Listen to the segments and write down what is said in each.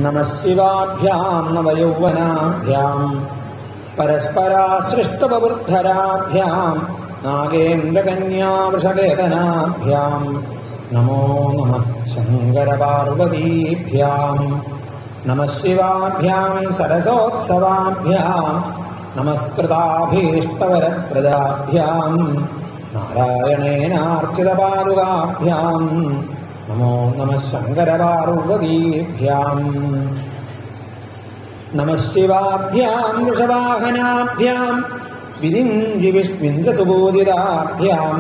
नमः शिवाभ्यां नवयौवनाभ्यां परस्परासृष्टववृद्धराभ्यां नागेन्द्रकन्यावृषकेतनाभ्यां नमो नमः शङ्करपार्वतीभ्यां नमः शिवाभ्यां सरसोत्सवाभ्यां नमस्कृताभीष्टवरप्रदाभ्यां नारायणेनार्चितपादुकाभ्यां नमो नमः शङ्करपार्वतीभ्यां नमः शिवाभ्यां वृषवाहनाभ्यां विरिञ्जिविष्मिन्द्रसुबोधिताभ्यां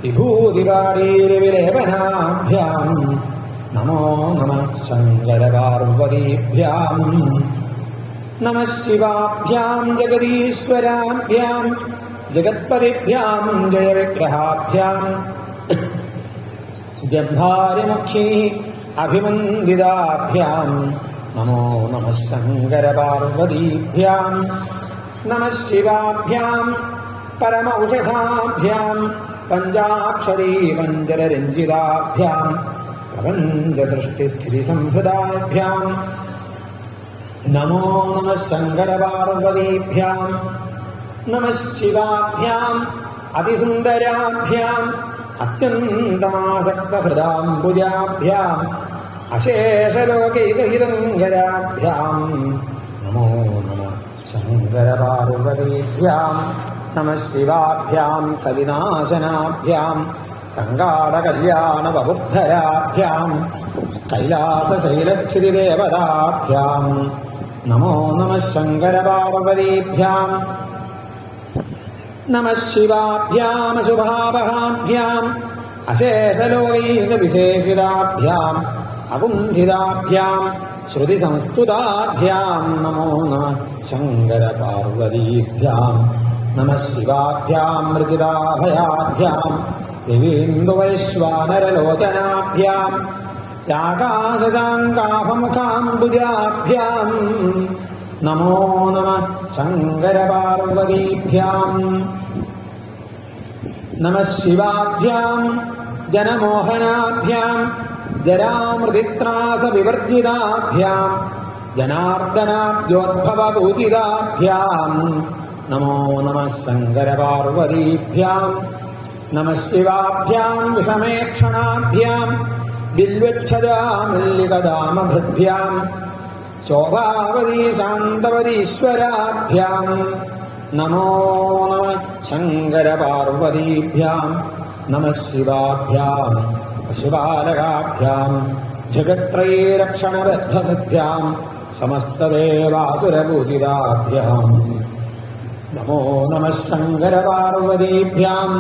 विभूतिपाणिविलेपनाभ्यां नमो नमः शङ्करपार्वतीभ्यां नमः शिवाभ्यां जगदीश्वराभ्यां जगत्पतिभ्यां जयविग्रहाभ्यां जम्भारिमुखी अभिमन्दिताभ्यां नमो नमः शङ्करपार्वतीभ्यां नमः शिवाभ्यां परमौषधाभ्यां पञ्चाक्षरी मञ्जररञ्जिताभ्यां प्रपञ्चसृष्टिस्थितिसंहृताभ्यां नमो नमः शङ्करपार्वतीभ्यां नमः शिवाभ्याम् अतिसुन्दराभ्याम् अत्यन्तमासक्तहृदाम्बुजाभ्याम् अशेषलोकैकहितङ्कराभ्यां नमो नमः शङ्करपार्वतीभ्यां नमः शिवाभ्यां कलिनाशनाभ्यां कङ्गाडकल्याणबहुद्धराभ्यां कैलासशैलस्थितिदेवताभ्यां नमो नमः शङ्करपार्वतीभ्यां नमः शिवाभ्यामशुभावहाभ्याम् अशेषलोकैकविशेषिताभ्याम् अकुण्ठिताभ्याम् श्रुतिसंस्तुताभ्याम् नमो नमः शङ्करपार्वतीभ्याम् नमः शिवाभ्याम् मृजिताभयाभ्याम् दिवीन्दुवैश्वानरलोचनाभ्याम् याकाशशाङ्काभमुखाम्बुजाभ्याम् नमो नमः शङ्करपार्वतीभ्याम् नमः शिवाभ्याम् जनमोहनाभ्याम् जरामृतित्रासविवर्जिताभ्याम् जनार्दनाब्जोद्भवपूजिताभ्याम् नमो नमः शङ्करपार्वतीभ्याम् नमः शिवाभ्याम् विषमेक्षणाभ्याम् बिल्वच्छदामल्लिकदामभृद्भ्याम् शोभावती शान्तवतीश्वराभ्याम् नमो नमः शङ्करपार्वतीभ्याम् नमः शिवाभ्याम् पशुपालकाभ्याम् जगत्त्रयीरक्षणबद्धभ्याम् समस्तदेवासुरपूजिताभ्याम् नमो नमः शङ्करपार्वतीभ्याम्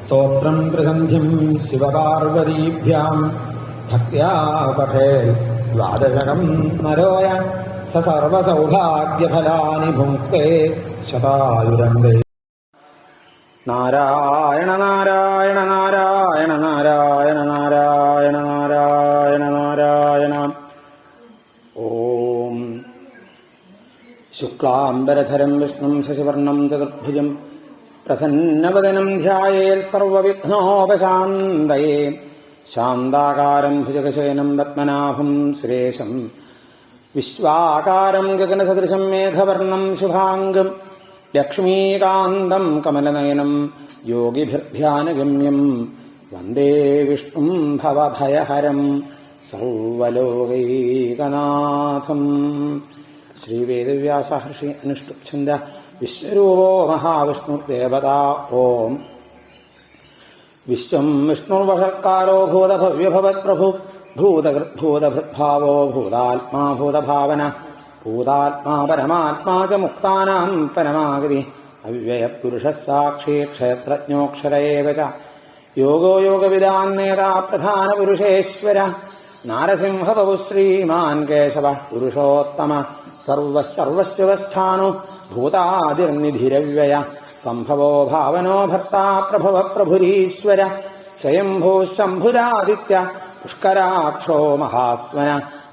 स्तोत्रम् त्रिसन्धिम् शिवपार्वतीभ्याम् भक्त्या पठेत् द्वादशकम् नरोय स सर्वसौभाग्यफलानि भुङ्क्ते शतायुरङ्गे नारायण नारायण नारायण नारायण नारायण नारायण नारायण ॐ शुक्लाम्बरधरं विष्णुं शशिवर्णं चतुर्भुजं प्रसन्नवदनं ध्यायेत् सर्वविघ्नोपशान्तये शान्ताकारं भुजगशयनं पद्मनाभं सुरेशं विश्वाकारं गगनसदृशं मेघवर्णं शुभाङ्गं लक्ष्मीकान्तं कमलनयनं योगिभिर्ध्यानगम्यं वन्दे विष्णुं भवभयहरं सर्वलोकैकनाथं श्रीवेदव्यासहर्षि अनुष्टुप्छन्द विश्वरूपो महाविष्णुर्देवता ॐ विश्वं विष्णुर्वषत्कारो भूतभव्यभवत्प्रभु भूतभृद्भावो भूतात्मा भूतभावना भूतात्मा परमात्मा च मुक्तानां परमागति अव्ययपुरुषः साक्षी क्षेत्रज्ञोऽक्षर एव च योगो योगविदान्नेता प्रधानपुरुषेश्वर नारसिंहबहुः श्रीमान् केशवः पुरुषोत्तमः सर्वस्यवस्थानो भूतादिर्निधिरव्यय सम्भवो भावनो भर्ता प्रभव प्रभुरीश्वर स्वयंभूः शम्भुरादित्य पुष्कराक्षो महास्वन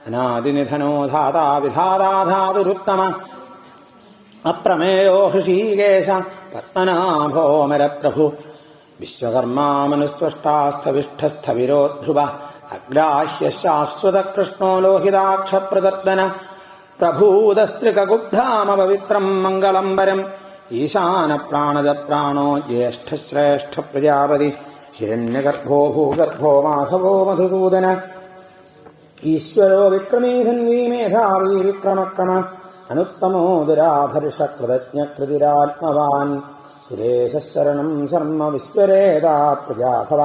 अनादिनिधनो धाता विधाता धातुरुत्तम अप्रमेयो हृषीकेश पद्मनाभोऽमरप्रभु विश्वकर्मा मनुस्त्वष्टास्थविष्ठस्थविरोद्ध्रुवः അഗ്രാഹ്യ ശാശ്വത കൃഷ്ണോ ലോഹിതാക്ഷപ്രദർദന പ്രഭൂതസ്ത്രികുബ്ധാമപവിത്രം മംഗളംബരം ഈശാന പ്രാണദ പ്രാണോ ജ്യേഷ്ഠശ്രേഷ്ഠ പ്രജാപതി ഹിരണ്യഗർഭോ ഭൂഗർഭോ മാധവോ മധുസൂദന ഈശ്വരോ വിക്രമീധന്വീ മേധാവീ വിക്രമക്രമ അനുത്തമോ ദുരാധർഷ കൃതജ്ഞകൃതിരാത്മവാൻ സുരേശരണം ശർമ്മ വിശ്വരേതാ പ്രജാഭവ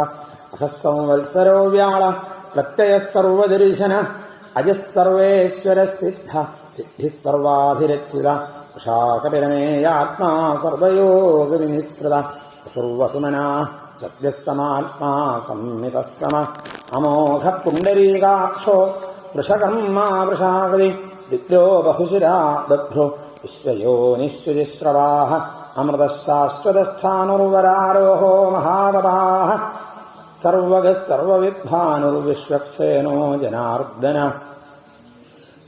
അഹസംവത്സരോ വ്യാള പ്രത്യയ സർവദർശന അജസ്സർവേശ്വര സിദ്ധ സിദ്ധി സർവാധിരച്ചിത ഉഷാകപിരമേയാത്മാ സർവയോഗ വിനിസൃത സർവസുമന സത്യസ്തമാത്മാ സംമിതസ്സമ അമോഘ പുണ്ടരീകാക്ഷോ വൃഷകർമാ വൃഷാകലി വിഗ്രോ ബഹുശിരാ ബഭ്രോ വിശ്വയോനിശ്വരിശ്രവാഹ അമൃതശാശ്വതസ്ഥാനുർവരാരോഹോ മഹാതപാഹ സർവഗഃ സർവവിദ്വാനുർവിശ്വക്സേനോ ജനാർദ്ദന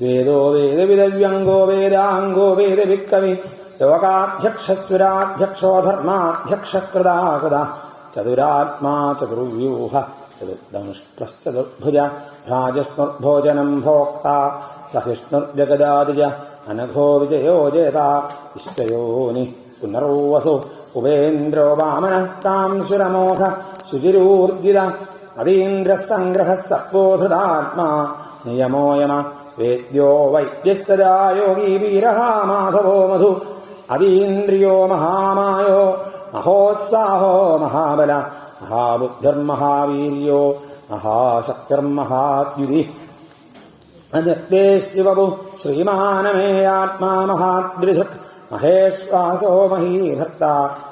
വേദോ വേദവിദവ്യംഗോ വേദാംഗോ വേദവിക്കവി ലോകാധ്യക്ഷസ്വരാധ്യക്ഷോ ധർമാധ്യക്ഷകൃതാകൃത ചതുരാത്മാ ചതുർവ്യൂഹ ചതുർദംഷ്ട്രശ്ചതുർഭുജ രാജഷ്ണുർഭോജനം ഭോക്ത സഹിഷ്ണുർജഗദാദിജ അനഘോ വിജയോ ജേത വിശ്വയോനി പുനർവസു ഉപേന്ദ്രോ വാമന പ്രാംശുരമോഘ ശുചിരൂർജിത അതീന്ദ്രസംഗ്രഹ സർവോധൃതാത്മാ നിയമോയമ വേദ്യോ വൈദ്യസ്തദാ യോഗീ വീരഃ മാധവോ മധു അതീന്ദ്രിയോ മഹാമായോ മഹോത്സാഹോ മഹാബല മഹാബുദ്ധിർമഹാവീര്യോ മഹാശക്തിർമഹാദ്യുതി അനിർദ്ദേശ്യവപു ശ്രീമാനമേയാത്മാ മഹാദ്രിധൃക് മഹേശ്വാസോ മഹീഭർത്ത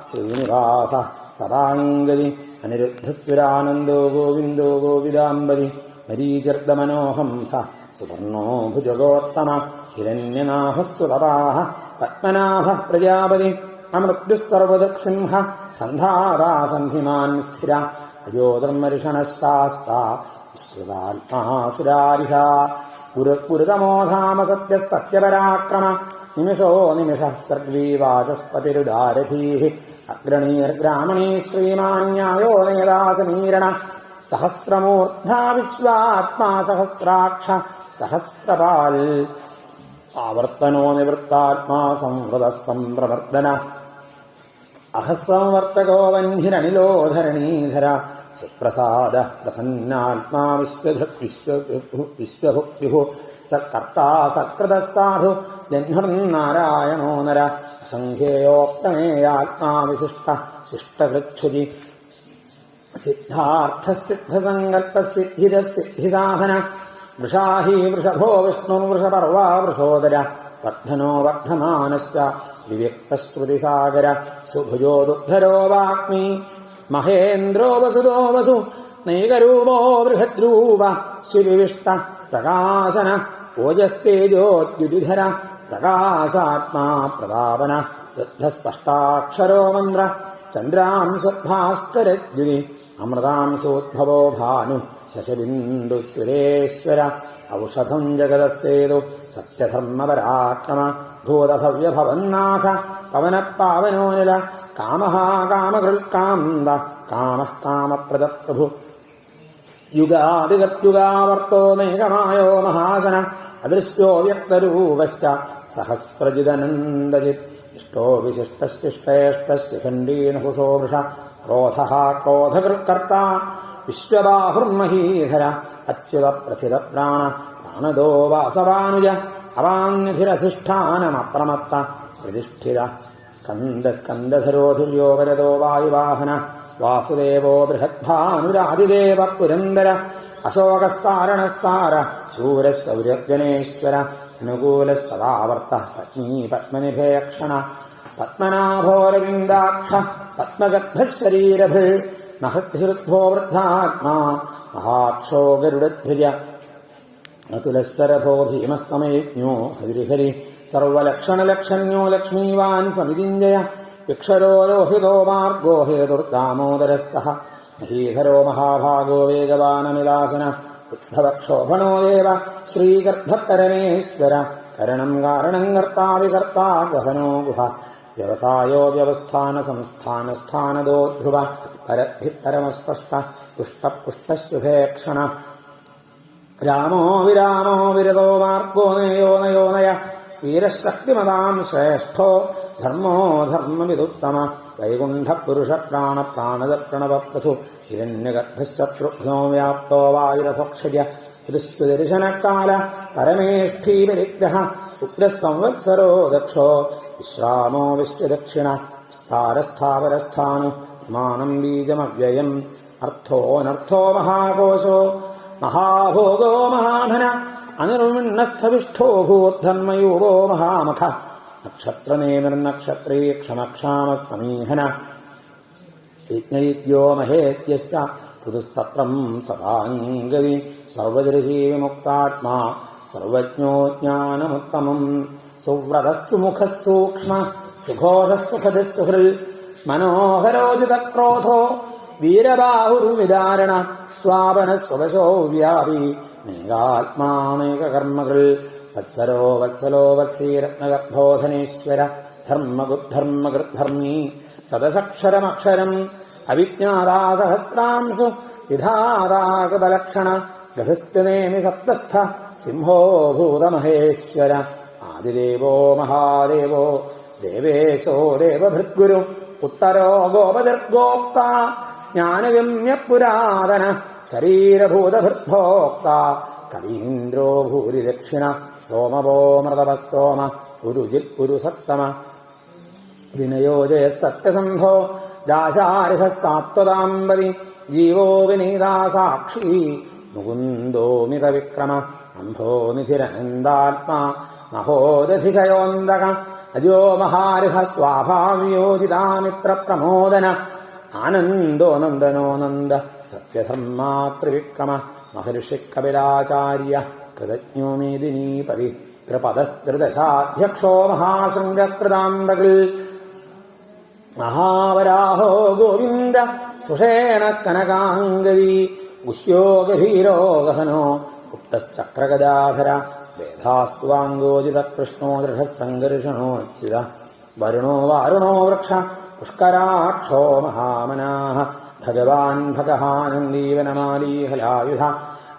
ശ്രീനിവാസ സദാംഗതി അനിരുദ്ധസ്വരാനന്ദോ ഗോവിന്ദോ ഗോവിദാംബരി മരീചർദ്ദമനോഹംസ സുവർണോ ഭുജഗോത്തമ ഹിരണ്യനാഭസ്വതപാഹ പത്മനാഭ പ്രജാപതി അമൃത്യുസർവദൃക്സിംഹ സന്ധാരാസന്ധിമാൻ സ്ഥിര അജോധർമ്മരിഷണശാസ്ത വിശ്രുതാത്മാസുരാരിഹ പുരുതമോധാമ സത്യപരാക്രമ നിമിഷോ നിമിഷ സർഗ്വീ വാചസ്പതിരുദാരധീ അഗ്രണീർഗ്രാമണീ ശ്രീമാന്യായോ നേദാസമീരണ സഹസ്രമൂർധാ വിശ്വാത്മാ സഹസ്രാക്ഷ സഹസ്രപാൽ ആവർത്തനോ നിവൃത്താത്മാ സംവൃത സംപ്രവർത്തന അഹസംവർത്തകോ വന്ഹിരണിലോധരണീധര സുപ്രസാദ പ്രസന്നാത്മാ വിശ്വഭുക്തിഭു സകർത്താ സകൃതസാധു ജഹ്നുർനാരായണോ നര അസംഖ്യേയോ പ്രമേയാത്മാ വിശിഷ്ട ശിഷ്ടകൃച്ഛുജി സിദ്ധാർത്ഥസിദ്ധസങ്കല്പസിദ്ധിദസിദ്ധിസാധന വൃഷാഹി വൃഷഭോ വിഷ്ണുർവൃഷപർവാ വൃഷോദര വർദ്ധനോ വർദ്ധമാനശ്ച വിവ്യക്തശ്രുതിസാഗര സുഭുജോ ദുഗ്ധരോ വാഗ്മി മഹേന്ദ്രോ വസുദോ വസു നൈകരൂപോ ബൃഹദ്രൂപ ശിവിവിഷ്ട പ്രകാശന ഓജസ്തേജോദ്യുതിധര പ്രകാശാത്മാ പ്രതാപന വൃദ്ധസ്പഷ്ടാക്ഷരോ മന്ത്ര ചന്ദ്രാംശദ്ഭാസ്കരദ്യുതി അമൃതാംശോദ്ഭവോ ഭാനു ശശബിന്ദു സുരേശ്വര ഔഷധം ജഗതസേതു സത്യധർമ്മപരാക്രമ ഭൂതഭവ്യഭവന്നാഥ പവനപാവനോനില കാമഃ കാമകൃൽക്കാന്ത കാമഃ കാമപ്രദ പ്രഭു യുഗാദിഗത്യുഗാവർത്തോ മേഘമായോ മഹാശന അദൃശ്യോ വ്യക്തരൂപശ്ച സഹസ്രജിദനന്ദജിത് ഇഷ്ടോ വിശിഷ്ടശിഷ്ടേഷ്ടസ്യ ഖണ്ഡീനഹുഷോ വൃഷ ക്രോധഃ ക്രോധകൃത്കർത്താ വിശ്വബാഹുർമഹീധര അച്യുത പ്രഥിത പ്രാണ പ്രാണദോ വാസവാനുജ അവാന്യധിരധിഷ്ഠാനമപ്രമത്ത പ്രതിഷ്ഠിത സ്കന്ദധരോ വരദോ വായുവാഹന വാസുദേവോ ബൃഹദ്ഭാനുരാതിദേവ പുരന്ദര അശോകസ്താരണസ്താര ശൂരശൗര്യഗണേശ്വര അനുകൂല സദാവർത്ത പത്നീ പത്മനിഭേക്ഷണ പത്മനാഭോരവിന്ദാക്ഷ പത്മഗർഭശരീരഭൃ മഹദ്ഭിരുദ്ധോ വൃദ്ധാത്മാ മഹാക്ഷോ ഗരുഡധ്വജ അതുലശരഭോ ഭീമസമയജ്ഞോ ഹരിഹരി സർവലക്ഷണലക്ഷണ്യോ ലക്ഷ്മീവാൻ സമിതിഞ്ജയ വിക്ഷരോ ലോഹിതോ മാർഗോ ഹേതുർദാമോദരസ്സഹ മഹീധരോ മഹാഭാഗോ വേഗവാനമിദാസന ഉദ്ധവക്ഷോഭണോ ദേവ ശ്രീഗർഭപരമേശ്വര കരണം കാരണം കർത്താ വികർത്താ ഗഹനോ ഗുഹ വ്യവസായോ വ്യവസ്ഥാന സംസ്ഥാന സ്ഥാനദോ ധ്രുവ പരദ്ധി പരമസ്പഷ്ട പുഷ്ടപുഷ്ടശുഭേക്ഷണ രാമോ വിരാമോ വിരതോ മാർഗോ നയോ നയോ നയ വീരശക്തിമതാം ശ്രേഷ്ഠോ ധർമ്മോ ധർമ്മവിദുത്തമ വൈകുണ്ഠപുരുഷ പ്രാണ പ്രാണദർപ്പണവപ്രഥു ഹിരണ്യഗർഭശത്രുഘ്നോ വ്യാപ്തോ വായുരഥോക്ഷര്യ ദർശനകാല പരമേഷ്ഠീ പരിഗ്രഹ ഉഗ്രസംവത്സരോ ദക്ഷോ വിശ്രാമോ വിശ്വദക്ഷിണ സ്ഥാരസ്ഥാവരസ്ഥാനു മാനം ബീജമവ്യയം അർത്ഥോനർത്ഥോ മഹാകോശോ മഹാഭോഗോ മഹാധന അനിർവിണ്ണസ്ഥവിഷ്ഠോ ഭൂർധന്മയൂപോ മഹാമഖ നക്ഷത്രനേമിർനക്ഷത്രേ ക്ഷമക്ഷാമ സമീഹന യജ്ഞയിദ്യോ മഹേത്യശ്ച ഋതുസത്രം സദാംഗതി സർവദർശീ വിമുക്താത്മാ സർവജ്ഞോ ജ്ഞാനമുത്തമം സുവ്രതസ്സുമുഖസൂക്ഷ്മ സുഘോഷസുഖദസുഹൃൽ മനോഹരോജിതക്രോധോ വീരബാഹുർവിദാരണ സ്വാപനസ്വവശോ വ്യാപി മേഘാത്മാനേകകർമ്മകൾ വത്സരോ വത്സലോ വത്സീരത്നഗർഭോധനേശ്വര ധർമ്മഗുദ്ധർമ്മകൃദ്ധർമ്മീ സദസക്ഷരമക്ഷരം അവിജ്ഞാതാസഹസ്രാംശു വിധാതാകൃതലക്ഷണ ഗഹസ്ത്യനേമി സപ്തസ്ഥ സിംഹോ ഭൂതമഹേശ്വര ആദിദേവോ മഹാദേവോ ദേവേശോ ദേവഭൃദ്ഗുരു ഉത്തരോ ഗോപതിർഗോക്ത ജ്ഞാനഗമ്യപുരാതന ശരീരഭൂതഭൃദ്ഭോക്ത കവീന്ദ്രോ ഭൂരിദക്ഷിണ സോമവോ മൃതവ സോമ ഉരുജിത് ഉരുസത്തമ വിനയോജയ സത്യസന്ധോ ദാശാരിഹ സാത്വതാംബരി ജീവോ വിനീതാ സാക്ഷി മുകുന്ദോ മിതവിക്രമ അംഭോ നിധിരനന്ദാത്മാ മഹോദധിശയോന്തക അജോ മഹാരിഹ സ്വാഭാവിയോജിതാമിത്ര പ്രമോദന ആനന്ദോ നന്ദനോ നന്ദ സത്യധർമാത്രിവിക്രമ മഹർഷി കപിലാചാര്യ കൃതജ്ഞോ മേദിനീപതി ത്രിപദസ്ത്രിദശാധ്യക്ഷോ മഹാശൃംഗകൃതാന്തകൾ മഹാവരാഹോ ഗോവിന്ദ സുഷേണ കനകാംഗതി ഗുഹ്യോ ഗഭീരോ ഗഹനോ ഗുപ്തശ്ചക്രഗദാധര വേദാസ്വാംഗോജിത കൃഷ്ണോ ദൃഢസംഘർഷണോച്ചിത വരുണോ വാരുണോ വൃക്ഷ പുഷ്കരാക്ഷോ മഹാമനാഹ ഭഗവാൻ ഭഗഹാനന്ദീവനമാലീഹലായുധ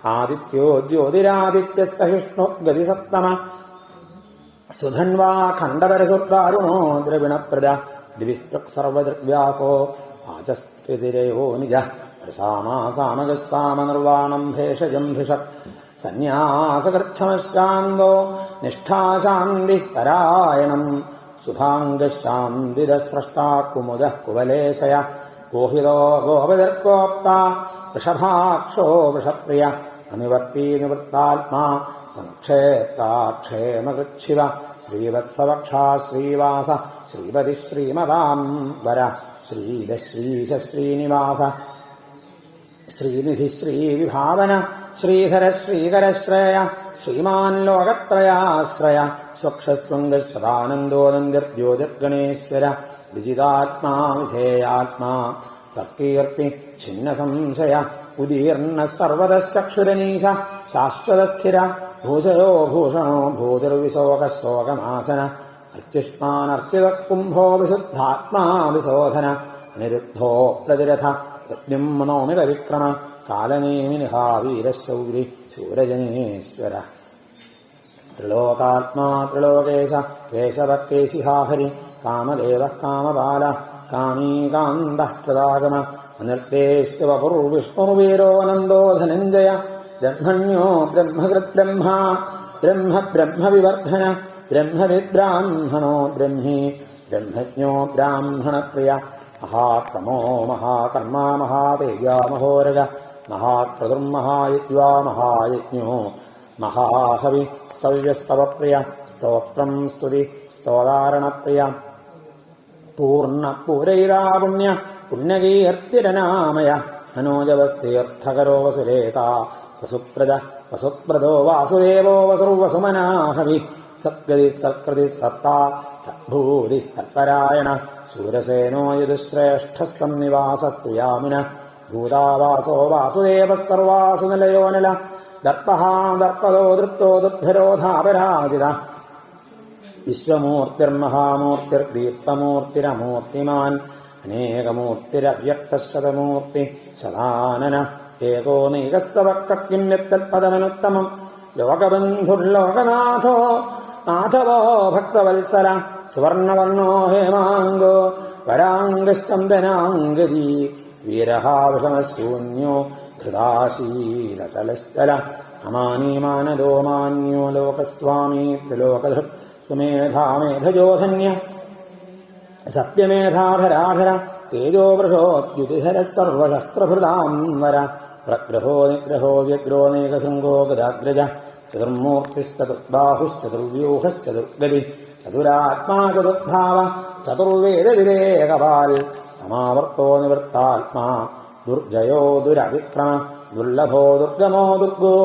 ആദിത്യോ ജ്യോതിരാദിത്യസഹിഷ്ണു ഗതിസപ്തമ സുധന്വാ ഖണ്ഡപരസുദ്ധാരുണോ ദ്രവിണപ്രദ ദിവിസ്തൃക് സർവദൃഗ്വ്യാസോ വാചസ്ത്രിതിരയോ നിജ സാമഗസ്സാമനിർവാണം ഭേഷജം ഭിഷക് സന്യാസകൃച്ഛമശാന്തോ നിഷ്ഠാശാന്തി പരായണം ശുഭാംഗശാന്തിരസ്രഷ്ടാ കുമുദഃ കുവലേശയ ഗോഹിതോ ഗോപതിർഗോപ്ത വൃഷഭാക്ഷോ വൃഷപ്രിയ അനിവർത്തി നിവൃത്താത്മാ സംക്ഷേപ്താക്ഷേമകൃച്ഛിവ ശ്രീവത്സവക്ഷാ ശ്രീവാസ ശ്രീപതി ശ്രീമതാംബര ശ്രീലശ്രീശ ശ്രീനിവാസ ശ്രീനിധി ശ്രീവിഭാവന ശ്രീധര ശ്രീകരശ്രേയ ശ്രീമാൻ ലോകത്രയാശ്രയ സ്വക്ഷസ്വംഗസദാനന്ദോ നന്ദിർജ്യോതിർഗണേശ്വര വിജിതാത്മാ വിധേയാത്മാ സക്കീർത്തി ഛിന്ന സംശയ ഉദീർണ സർവതശ്ചക്ഷുരനീശ ശാശ്വതസ്ഥിര ഭൂഷയോ ഭൂഷണോ ഭൂതിർവിശോകശോകനാശന അർച്ചിഷ്മാനർച്ചിത കുംഭോ വിശുദ്ധാത്മാ വിശോധന അനിരുദ്ധോ പ്രതിരഥ പ്രദ്യുമ്നോമിത വിക്രമ കാലനേമിനിഹാവീരശൗരി ശൂരജനേശ്വര ത്രിലോകാത്മാ ത്രിലോകേശ കേശവ കേശിഹാഹരി കാമദേവ കാമപാല കാമീകാന്ത കൃതാഗമ അനിർദ്ദേശ്വപുർവിഷ്ണുർവീരോനന്ദോ ധനഞ്ജയ ബ്രഹ്മണ്യോ ബ്രഹ്മകൃദ്ബ്രഹ്മ ബ്രഹ്മ ബ്രഹ്മവിവർദ്ധന ബ്രഹ്മവിദ്ബ്രാഹ്മണോ ബ്രഹ്മി ബ്രഹ്മജ്ഞോ ബ്രാഹ്മണപ്രിയ മഹാക്രമോ മഹാകർമ്മ മഹാതേജ മഹോരഗ മഹാക്രതുർമഹായജ്വാ മഹായജ്ഞോ മഹാഹവി സ്തവ്യസ്തവപ്രിയ സ്തോത്രം സ്തുതി സ്തോതാരണപ്രിയ പൂർണ്ണപൂരൈരാപുണ്യ പുണ്യകീർത്തിരനാമയ മനോജവസ്തീർത്ഥകരോ വസുരേത വസുപ്രദോ വാസുദേവോ വസുർവസുമനാഹവി സദ്ഗതി സത്കൃതി സത്താ സദ്ഭൂതി സത്പരായണ ശൂരസേനോ യദുശ്രേഷ്ഠ സന്നിവാസ സുയാമിന ഭൂതാവാസോ വാസുദേവ സർവാസു നിലയോനല ദർപ്പഹാ ദർപ്പദോ ദൃപ്തോ ദുദ്ധരോധാപരാജിത വിശ്വമൂർത്തിർമഹാമൂർത്തിർദീപ്തമൂർത്തിരമൂർത്തിമാൻ അനേകമൂർത്തിരവ്യക്തശതമൂർത്തി ശതാനന ഏകോ നൈകസ്തവക്കിം യത്തൽപദമനുത്തമം ലോകബന്ധുർലോകനാഥോ നാഥവോ ഭക്തവത്സല സുവർണവർണോ ഹേമാംഗോ വരാംഗശ്ചന്ദനാംഗതി വീരഹാവശമശൂന്യോ ഹൃദാശീലതലസ്ഥല അമാനീമാനദോ മാന്യോ ലോകസ്വാമീ ത്രിലോകധൃ സുമേധാമേധജോധന്യ സത്യമേധാധരാധര തേജോവൃഷോദ്യുതിധര സർവശസ്ത്രഭൃതാം വര പ്രഗ്രഹോ നിഗ്രഹോ വ്യഗ്രോ നേകശൃംഗോ ഗദാഗ്രജ ചതുർമൂർത്തിശ്ചതുർബാഹുശ്ചതുർവ്യൂഹശ്ചതുർഗതി ചതുരാത്മാ ചതുർഭാവ ചതുർവേദവിരേകപാൽ സമാവർത്തോ നിവൃത്താത്മാ ദുർജയോ ദുരതിക്രമ ദുർലഭോ ദുർഗമോ ദുർഗോ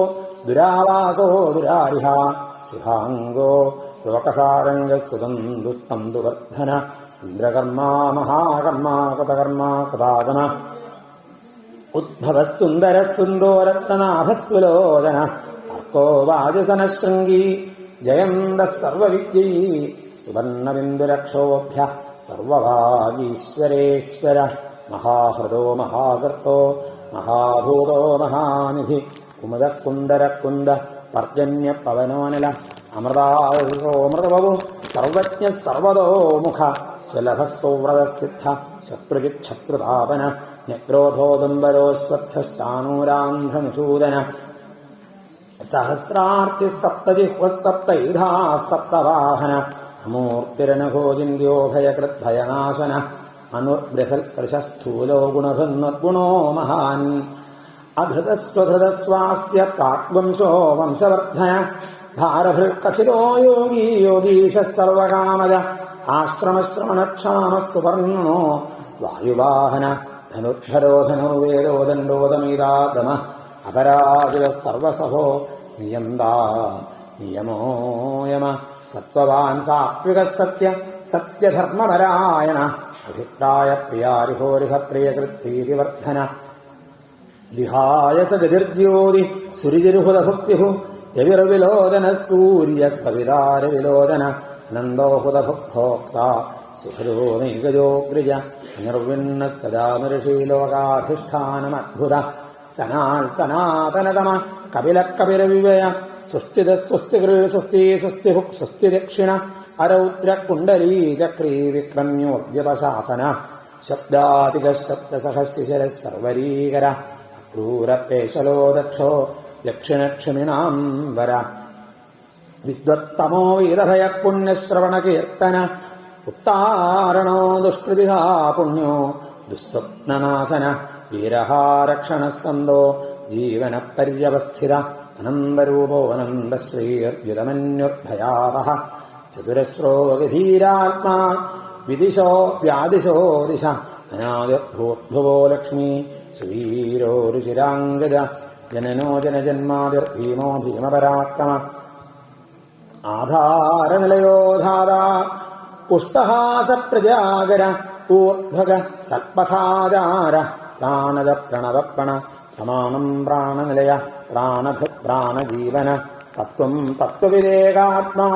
ദുരാവാസോ ദുരാരിഹ ശുഭാംഗോ ലോകസാരംഗസ്തുതം ദുസ്തം ദുവർദ്ധന ഇന്ദ്രകർമാ മഹാകർമാ കൃതകർമാ കൃതാഗമ ഉദ്ഭവസുന്ദരസുന്ദോരത്നാഭസ്വലോചന അർക്കോ വാജസനശൃംഗീ ജയന്ത സർവവിദ്യൈ സുവർണബിന്ദുരക്ഷോഭ്യ സർവഭാഗീശ്വരേശ്വര മഹാഹൃദോ മഹാകർത്തോ മഹാഭൂതോ മഹാനിധി കുമുദക്കുന്ദരക്കുന്ദ പർജന്യ പവനോനല അമൃതാമൃതവു സർവജ്ഞ സർവതോമുഖ സ്വലഭസൗവ്രതസിദ്ധ ശത്രുജിക്ഷത്രുതാപന ന്യഗ്രോധോദംബരോസ്വത്ഥാനൂരാന്ധ്രനുസൂദന സഹസ്രാർച്ചി സപ്തജിഹ്വസ്തപ്തൈധാ സപ്തവാഹന അമൂർത്തിരനഘോജിന്യോ ഭയകൃദ്ഭയനാശന അനുർബൃഹൽകൃശസ്ഥൂലോ ഗുണഭൃന്വദ്ഗുണോ മഹാൻ അധൃതസ്വധൃതസ്വാസ്യ പ്രാഗ്വംശോ വംശവർദ്ധന ഭാരഭൃക്കഥിതോ യോഗീ യോഗീശ സർവകാമജ ആശ്രമശ്രമണക്ഷാമസുപർണോ വായുവാഹന ധനുർധരോ ധനുർവേദോ ദണ്ഡോദമീതാഗമ അപരാജിത സർവസഹോ നിയന്താ നിയമോയമ സത്വവാൻ സാത്വിക സത്യ സത്യധർമ്മപരായണ അഭിപ്രായ പ്രിയാരിഹോരിഹ പ്രിയകൃത്പ്രീതിവർദ്ധന വിഹായ സഗതിർജ്യോതി സുരിജിരുഹുതഭുക്തിഹു യവിർവിലോചന സൂര്യ സവിതാരവിലോചന അനന്തോഹുതഭുക്ഭോക്ത സുഹൃദോ നൈകജോഗ്രിജ നിർവിണ്ണ സദാമർഷീലോകാധിഷ്ഠാനമദ്ഭുത സനാൽ സനാതനതമ കപിലകപിലവിവയ സ്വസ്തിത സ്വസ്തികൃ സ്വസ്തി സ്വസ്തിഹുക് സ്വസ്തി ദക്ഷിണ അരൗദ്ര കുണ്ടലീ ചക്രീ വിക്രമ്യോദ്യതശാസന ശബ്ദാതിക ശബ്ദസഹശിശര സർവരീകര ക്രൂരപേശലോ ദക്ഷോ ദക്ഷിണക്ഷമിണാം വര വിദ്വത്തമോ വീരഭയ പുണ്യശ്രവണകീർത്തന ഉത്താരണോ ദുഷ്കൃതിഹാ പുണ്യോ ദുസ്വപ്നനാശന വീരഹാരക്ഷണസന്തോ ജീവന പര്യവസ്ഥിത അനന്തരൂപോ അനന്തശ്രീർജിതമന്യുർഭയാവഹ ചതുരശ്രോ ഗധീരാത്മാ വിദിശോ വ്യാദിശോ ദിശ അനാദിർഭൂർഭുവോ ലക്ഷ്മീ സുവീരോ രുചിരാംഗജ ജനനോ ജനജന്മാതിർഭീമോ ഭീമപരാക്രമ ആധാരനിലയോ ധാതാ പുഷ്ടഹാസ പ്രജാകര ഊർധ്വക സത്പഥാചാര പ്രാണദ പ്രണവപ്പണ പ്രമാണം പ്രാണനിലയ പ്രാണഭൃത് പ്രാണജീവന തത്വം തത്വവിവേകാത്മാ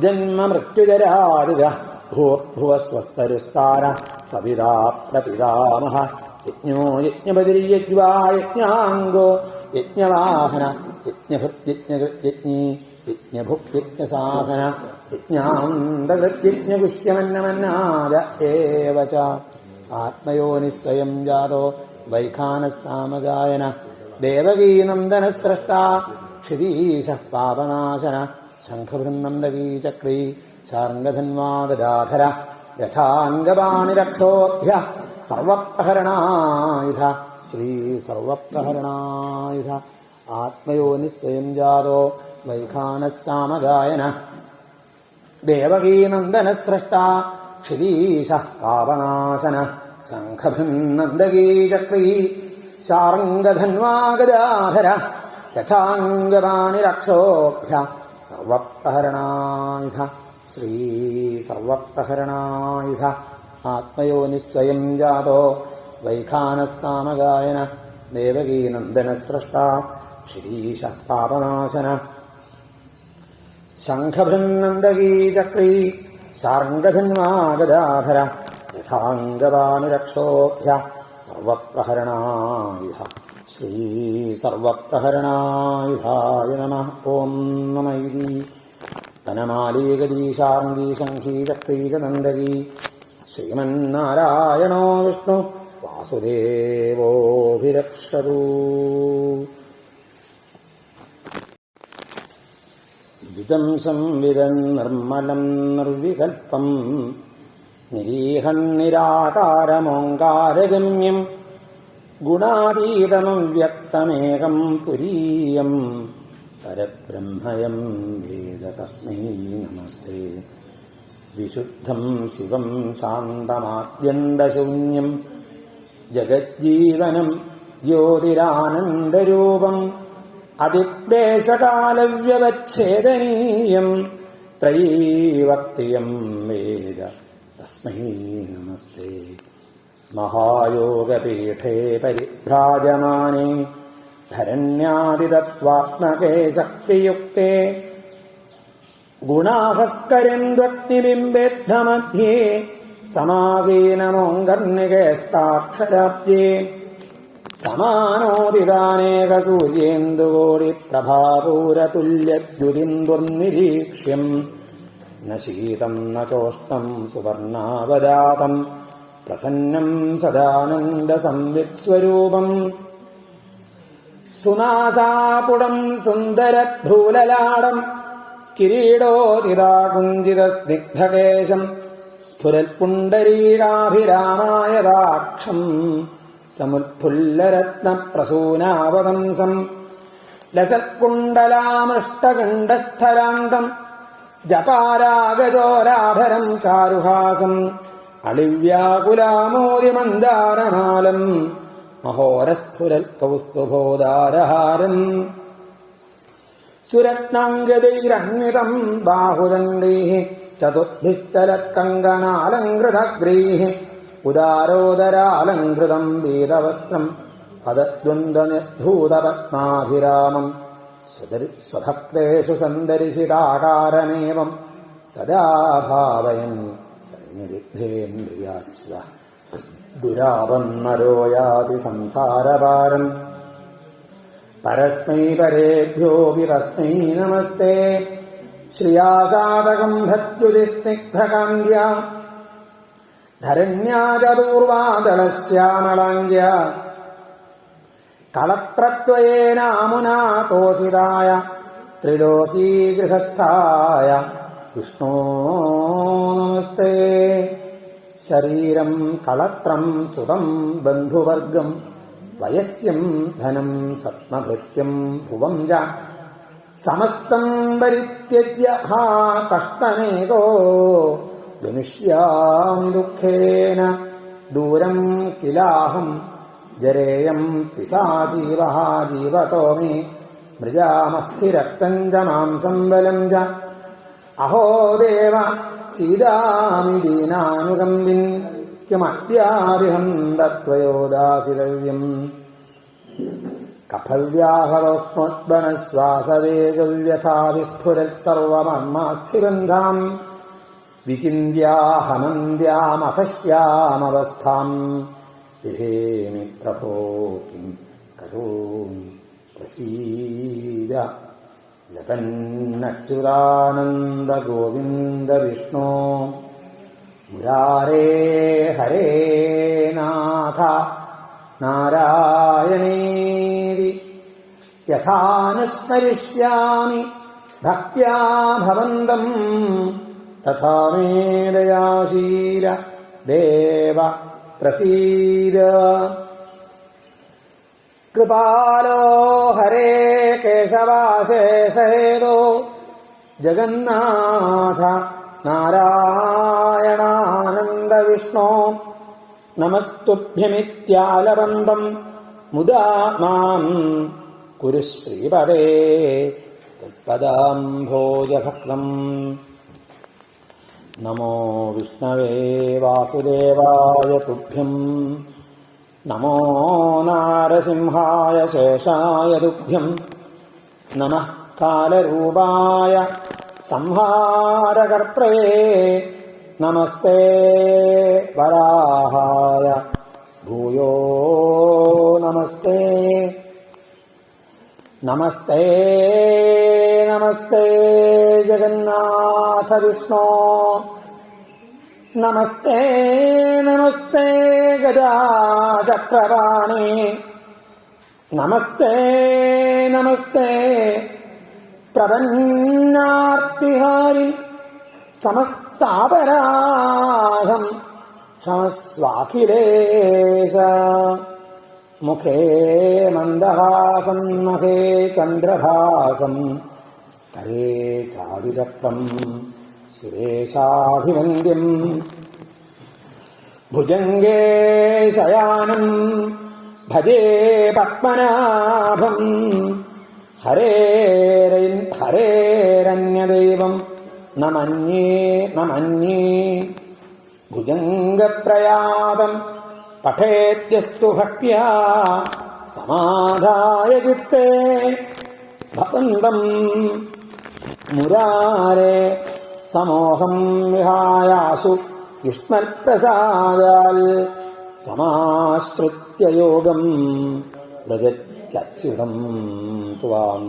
ജന്മമൃത്യുജരാദിക ഭൂർഭുവ സ്വസ്തരുസ്താര സവിതാ പ്രപിതാമഹ യജ്ഞോ യജ്ഞപതിര്യജ്വാ യജ്ഞാംഗോ യജ്ഞവാഹന യജ്ഞഭൃത്യജ്ഞകൃത്യജ്ഞീ യജ്ഞഭുക്യജ്ഞസാധന യജ്ഞാന്തകൃത്യജ്ഞപുഷ്യമന്നമന്നാദ ഏവച ആത്മയോനി സ്വയം ജാതോ വൈഖാനസാമഗായന ദേവകീനന്ദനസ്രഷ്ടാ ക്ഷിതീശ പാപനാശന ശംഖഭൃന്നന്ദകീ ചക്രീ ശാർംഗധന്വാഗദാധര യഥാംഗപാണിരക്ഷോഭ്യ സർവപ്രഹരണായുധ ശ്രീ സർവപ്രഹരണായുധ ആത്മയോനി സ്വയം ജാതോ വൈഖാനസാമഗായന ദേവകീനന്ദനസ്രഷ്ടാ ക്ഷിതീശ പാപനാശന ശംഖഭൃന്നന്ദകീ ചക്രീ ശാർംഗധന്വാഗദാധര യഥാംഗപാണിരക്ഷോഭ്യ സർവപ്രഹരണായുധ ശ്രീ സർവപ്രഹരണായുധ ആത്മയോനി സ്വയം ജാതോ വൈഖാനസാമഗായന ദേവകീനന്ദനസ്രഷ്ടാ ക്ഷിതീശ പാപനാശന ശംഖഭൃന്നന്ദകീ ചക്രീ ശാർംഗധന്വാഗദാധര യഥാംഗപാണിരക്ഷോഭ്യ സർവപ്രഹരണായുധ ശ്രീ സർവപ്രഹരണായുധായ നമഃ. ഓം നമ ഇതി ധനമാലീകദീശാംഗീ ശംഖീ ചക്രീ ച നന്ദകീ ശ്രീമന്നാരായണോ വിഷ്ണു വാസുദേവോഭിരക്ഷതു. ദ്വിജം സംവിദൻ നിർമ്മലം നിർവികൽപം നിരീഹം നിരാകാരമോങ്കാരഗമ്യം ഗുണാതീതമം വ്യക്തമേകം പുരീയം പരബ്രഹ്മയം വേദ തസ്മൈ നമസ്തേ. വിശുദ്ധം ശിവം ശാന്തമാദ്യന്തശൂന്യം ജഗജ്ജീവനം ജ്യോതിരാനന്ദരൂപം അതിക്ലേശകാലവ്യവച്ഛേദനീയം ത്രയീവർത്തിയം വേദ തസ്മൈ നമസ്തേ. മഹായോഗപീഠേ പരിഭ്രാജമാനേ ധരണ്യാദിതത്വാത്മകേ ശക്തിയുക്തേ ഗുണാഭസ്കരന്ധ്വഗ്നിബിംബേദ്ധമധ്യേ സമാസീനമോങ്കർണികേഷ്ടാക്ഷരാബ്ജേ സമാനോദിതാനേകസൂര്യേന്ദുകോടി പ്രഭാപൂരതുല്യദ്യുതിന്ദുർനിരീക്ഷ്യം ന ശീതം ന ചോഷ്ണം സുവർണാവജാതം പ്രസന്നം സദാനന്ദസംവിത്സ്വരൂപം സുനാസാപുടം സുന്ദരഭ്രൂലലാടം കിരീടോദിതാകുഞ്ചിതസ്നിഗ്ധകേശം സ്ഫുരത്പുണ്ടരീകാഭിരാമായതാക്ഷം സമുത്ഫുല്ലരത്നപ്രസൂനാവതംസം ലസത്കുണ്ടലാമൃഷ്ടകണ്ഠസ്ഥലാന്തം ജപാരാഗജോരാധരം ചാരുഹാസം അളിവ്യാകുലാമോദിമന്ദാരമാലം മഹോരസ്ഫുരൽകൗസ്തുഭോദാരഹാരം സുരത്നാംഗദൈരന്വിതം ബാഹുദണ്ഡൈഃ ചതുർഭിശ്ചലത്കങ്കണാലങ്കൃതഗ്രൈഃ ഉദാരോദരാലങ്കൃതം വേദവസ്ത്രം പദദ്വന്ദ്വനിർധൂതപത്മാഭിരാമം സ്വഭക്തേഷു സന്ദർശിതാകാരമേവം സദാ ഭാവയൻ സന്നിധിഭേന്ദ്രിയാസ്വ ദുരാപന്നരോയാതി സംസാരപാരം പരസ്മൈ പരേഭ്യോപി തസ്മൈ നമസ്തേ. ശ്രിയാസാദകം ഭദ്യുതിസ്നിഗ്ധകാന്ത്യാ ധരണ്യാ ചതൂർവാദളശ്യാമളാംഗ്യാ കളത്രത്വയേനാമുനാ തോഷിതായ ത്രിലോകീഗൃഹസ്ഥായ വിഷ്ണോ നമസ്തേ. ശരീരം കളത്രം സുതം ബന്ധുവർഗം വയസ്യം ധനം സത്മഭൃത്യം ഭുവം ച സമസ്തം പരിത്യജ്യ ഹാ കഷ്ടമേകോ ഗമിഷ്യാമി ദുഃഖേന ദൂരം കിലാഹം ജരേയം പിശാചീവഃ ജീവതോ മേ മൃജാമസ്ഥിരക്തം ച മാംസം ബലം ച അഹോ ദേവ സീതാമി ദീനാനുകമ്പിൻ കിമദ്യാവിഹം തത്വയോദാസിതവ്യം. കഫവ്യാഹവസ്മോദ്ബനശ്വാസവേഗവ്യഥാവിസ്ഫുരത്സർവമർമാസ്ഥിബന്ധാം വിചിന്യാഹമന്ദ്യാമസഹ്യാമവസ്ഥാം വിധേമി പ്രഭോ കിം കരോമി പ്രസീദ. ലപന്നച്യുതാനന്ദ ഗോവിന്ദ വിഷ്ണോ മുരാരേ ഹരേ നാഥ നാരായണേതി യഥാനുസ്മരിഷ്യാമി ഭക്ത്യാ ഭവന്തം തഥാ മേ ദയാശീല ദേവ പ്രസീദ. കൃപാലോ ഹരേ കേശവാശേഷേദോ ജഗന്നാഥ നാരായണാനന്ദ വിഷ്ണോ നമസ്തുഭ്യമിത്യാലവന്തം മുദാ മാം കുരു ശ്രീപദേ തത്പദാംഭോജഭക്തം. നമോ വിഷ്ണവേ വാസുദേവായ തുഭ്യം നമോ നാരസിംഹായ ശേഷായ തുഭ്യം നമഃ കാലരൂപായ സംഹാരകർത്രേ നമസ്തേ വരാഹായ ഭൂയോ നമസ്തേ. നമസ്തേ നമസ്തേ ജഗന്നാഥ വിഷ്ണോ നമസ്തേ നമസ്തേ ഗജാചക്രപാണി നമസ്തേ നമസ്തേ പ്രപന്നാർത്തിഹാരി സമസ്താപരാധം ക്ഷമസ്വാഖിലേശ മുഖേ മന്ദഹാസം നഖേ ചന്ദ്രഭാസം കരേ ചാരുചക്രം സുരേശാഭിവന്ദ്യം ഭുജംഗേ ശയാനം ഭജേ പത്മനാഭം ഹരേരന്യദൈവം നമന്യേ ഭുജംഗപ്രയാതം പഠേത്യസ്തു ഭക്ത്യാ സമാധായ ചിത്തേ ഭവന്തം മുരാരേ സമോഹം വിഹായാസു യുഷ്മൽപ്രസാദാൽ സമാശ്രിത്യ യോഗം വ്രജത്യച്യുതം ത്വാം